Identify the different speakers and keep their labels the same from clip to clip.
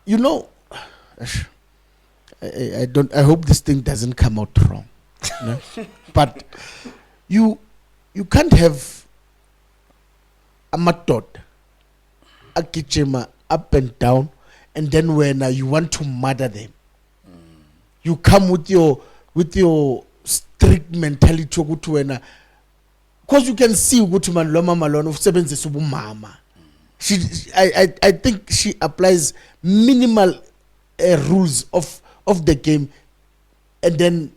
Speaker 1: you know, I hope this thing doesn't come out wrong. No? But you can't have amadoda agijima up and down, and then when you want to murder them, you come with your strict mentality ukuthi wena, because you can see ukuthi man lo mama lona usebenzisa ubumama. I think she applies minimal rules of the game, and then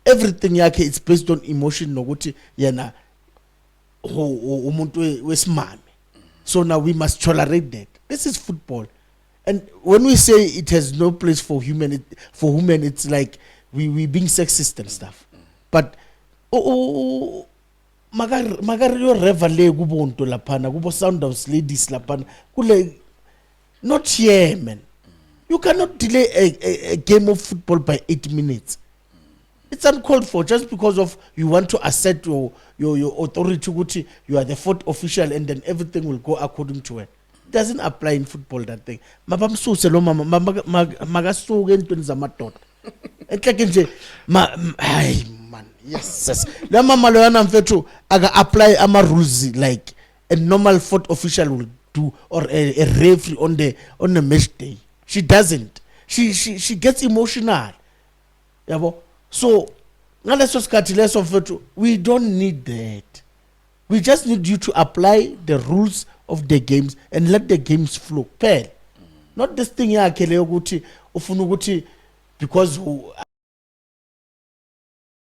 Speaker 1: everything yakhe it's based on emotion nokuthi yena umuntu wesimame. So now we must tolerate that. This is football. And when we say it has no place for women, it's like we being sexist and stuff. But magari yo revale kubonto lapana kubo Sundowns ladies lapana kule, not here, man. You cannot delay a game of football by 8 minutes. It's uncalled for just because of you want to assert your authority ukuthi you are the fourth official and then everything will go according to it. It doesn't apply in football, that thing. Mabamsuse lo mama magasuke entweni zamadoda. Enhleke nje hayi man, yes. La mama lo yana mfethu aga apply ama rules like a normal fourth official will do, or a referee on the match day. She doesn't. She gets emotional. Yabo. So ngaleso sikhathi leso mfethu, we don't need that. We just need you to apply the rules of the games and let the games flow. Not this thing yakhe leyo ukuthi ufuna ukuthi because